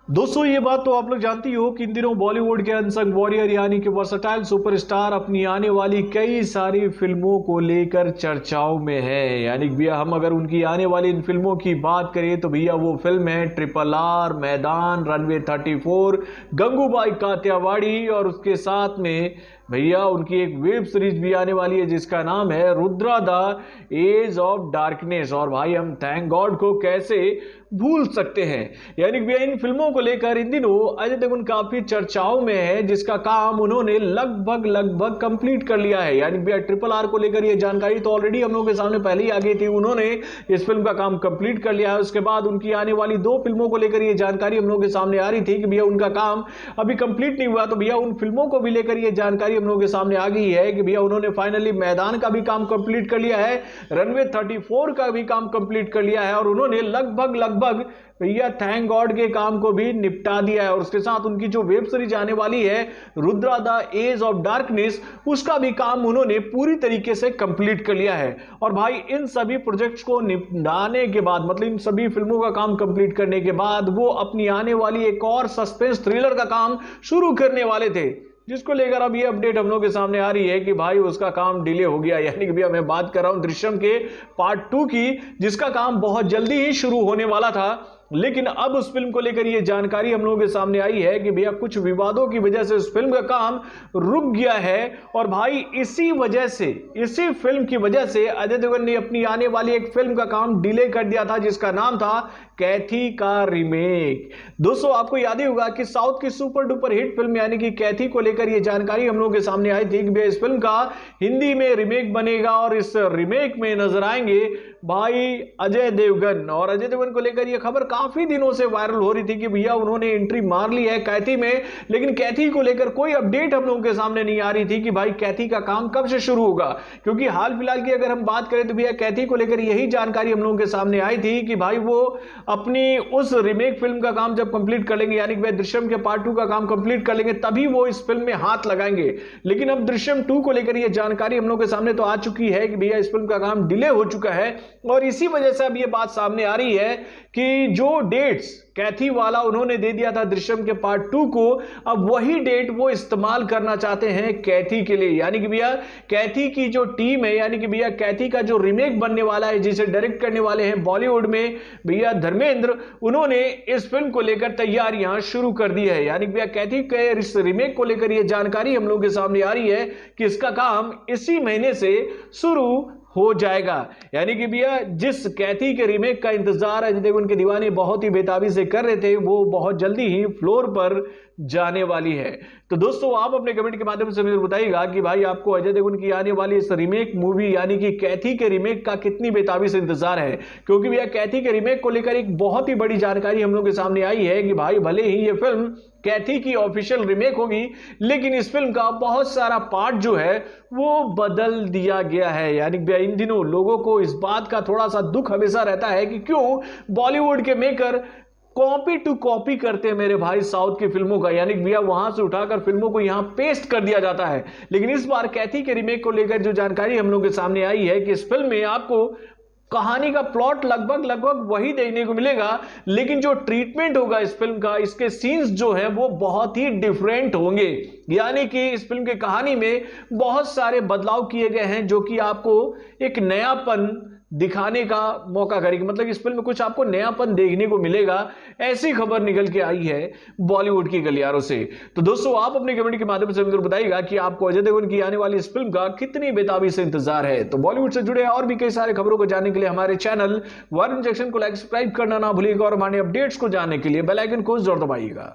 दोस्तों ये बात तो आप लोग जानती हो कि इन दिनों बॉलीवुड के अनसंग वॉरियर यानी कि वर्सटाइल सुपरस्टार अपनी आने वाली कई सारी फिल्मों को लेकर चर्चाओं में है। यानी कि भैया हम अगर उनकी आने वाली इन फिल्मों की बात करें तो भैया वो फिल्म है RRR, मैदान, रनवे 34, गंगूबाई कातियावाड़ी और उसके साथ में भैया उनकी एक वेब सीरीज भी आने वाली है जिसका नाम है Rudra the edge of darkness. और भाई हम थैंक गॉड को कैसे भूल सकते हैं। यानी कि भैया इन फिल्मों को लेकर इन दिनों अजय देवगन काफी चर्चाओं में है जिसका काम उन्होंने लगभग कंप्लीट कर लिया है। यानी भैया RRR को लेकर ये जानकारी तो ऑलरेडी हम लोगों के सामने पहले ही आ गई थी, उन्होंने इस फिल्म का काम कंप्लीट कर लिया है। उसके बाद उनकी आने वाली 2 फिल्मों को लेकर ये जानकारी हम लोगों के सामने आ रही थी कि भैया उनका काम अभी कंप्लीट नहीं हुआ। तो भैया उन फिल्मों को भी लेकर ये जानकारी हम लोगों के सामने आ गई है कि भैया उन्होंने फाइनली मैदान का भी काम कंप्लीट कर लिया है, रनवे 34 का भी काम कंप्लीट कर लिया है और उन्होंने लगभग भैया थैंक गॉड के काम को भी निपटा दिया है। और उसके साथ उनकी जो वेब सीरीज आने वाली है Rudra the edge of darkness, उसका भी काम उन्होंने पूरी तरीके से कंप्लीट कर लिया है। और भाई इन सभी प्रोजेक्ट्स को निपटाने के बाद, मतलब इन सभी फिल्मों का काम कंप्लीट करने के बाद वो अपनी आने वाली एक और सस्पेंस थ्रिलर का काम शुरू करने वाले थे, जिसको लेकर अब ये अपडेट हम लोग के सामने आ रही है कि भाई उसका काम डिले हो गया। यानी कि भैया मैं बात कर रहा हूं दृश्यम के पार्ट 2 की, जिसका काम बहुत जल्दी ही शुरू होने वाला था। लेकिन अब उस फिल्म को लेकर ये जानकारी हम लोगों के सामने आई है कि भैया कुछ विवादों की वजह से उस फिल्म का काम रुक गया है। और भाई इसी फिल्म की वजह से अजय देवगन ने अपनी आने वाली एक फिल्म का काम डिले कर दिया था जिसका नाम था कैथी का रीमेक। दोस्तों आपको याद ही होगा कि साउथ की सुपर डुपर हिट फिल्म यानी कि कैथी को लेकर ये जानकारी हम लोगों के सामने आई थी कि भैया इस फिल्म का हिंदी में रीमेक बनेगा और इस रीमेक में नजर आएंगे भाई अजय देवगन। और अजय देवगन को लेकर यह खबर काफी दिनों से वायरल हो रही थी कि भैया उन्होंने एंट्री मार ली है कैथी में, लेकिन कैथी को लेकर कोई अपडेट हम लोगों के सामने नहीं आ रही थी कि भाई कैथी का काम कब से शुरू होगा। क्योंकि हाल फिलहाल की अगर हम बात करें तो भैया कैथी को लेकर यही जानकारी हम लोगों के सामने आई थी कि भाई वो अपनी उस रीमेक फिल्म का काम जब कंप्लीट कर लेंगे, यानी कि भाई दृश्यम के पार्ट 2 का काम कंप्लीट कर लेंगे, तभी वो इस फिल्म में हाथ लगाएंगे। लेकिन अब दृश्यम 2 को लेकर यह जानकारी हम लोगों के सामने तो आ चुकी है कि भैया इस फिल्म का काम डिले हो चुका है। और इसी वजह से अब यह बात सामने आ रही है कि जो डेट्स कैथी वाला उन्होंने दे दिया था दृश्यम के पार्ट 2 को, अब वही डेट वो इस्तेमाल करना चाहते हैं कैथी के लिए। यानी कि भैया कैथी की जो टीम है, यानी कि भैया कैथी का जो रीमेक बनने वाला है जिसे डायरेक्ट करने वाले हैं बॉलीवुड में भैया धर्मेंद्र, उन्होंने इस फिल्म को लेकर तैयारियां शुरू कर दी है। यानी कि भैया कैथी के इस रीमेक को लेकर यह जानकारी हम लोगों के सामने आ रही है कि इसका काम इसी महीने से शुरू हो जाएगा। यानी कि भैया जिस कैथी के रीमेक का इंतजार अजय देवगन के दीवाने बहुत ही बेताबी से कर रहे थे, वो बहुत जल्दी ही फ्लोर पर जाने वाली है। तो दोस्तों आप अपने कमेंट के माध्यम से मुझे बताइएगा कि भाई आपको अजय देवगन की आने वाली इस रीमेक मूवी यानी कि कैथी के रीमेक का कितनी बेताबी से इंतजार है। क्योंकि भैया कैथी के रीमेक को लेकर एक बहुत ही बड़ी जानकारी हम लोग के सामने आई है कि भाई भले ही ये फिल्म कैथी की ऑफिशियल रीमेक होगी, लेकिन इस फिल्म का बहुत सारा पार्ट जो है वो बदल दिया गया है। यानी भैया इन दिनों लोगों को इस बात का थोड़ा सा दुख हमेशा रहता है कि क्यों बॉलीवुड के मेकर कॉपी टू कॉपी करते हैं मेरे भाई साउथ की फिल्मों का। यानी भैया वहां से उठाकर फिल्मों को यहां पेस्ट कर दिया जाता है। लेकिन इस बार कैथी के रीमेक को लेकर जो जानकारी हम लोग के सामने आई है कि इस फिल्म में आपको कहानी का प्लॉट लगभग वही देखने को मिलेगा, लेकिन जो ट्रीटमेंट होगा इस फिल्म का, इसके सीन्स जो है वो बहुत ही डिफरेंट होंगे। यानी कि इस फिल्म की कहानी में बहुत सारे बदलाव किए गए हैं जो कि आपको एक नयापन दिखाने का मौका करेगी। मतलब इस फिल्म में कुछ आपको नयापन देखने को मिलेगा, ऐसी खबर निकल के आई है बॉलीवुड की गलियारों से। तो दोस्तों आप अपने कमेंट के माध्यम से मुझे बताइएगा कि आपको अजय देवगन की आने वाली इस फिल्म का कितनी बेताबी से इंतजार है। तो बॉलीवुड से जुड़े और भी कई सारे खबरों को जानने के लिए हमारे चैनल वार इंजेक्शन को लाइक सब्सक्राइब करना ना भूलिएगा और हमारे अपडेट्स को जानने के लिए बेल आइकन को जरूर दबाइएगा।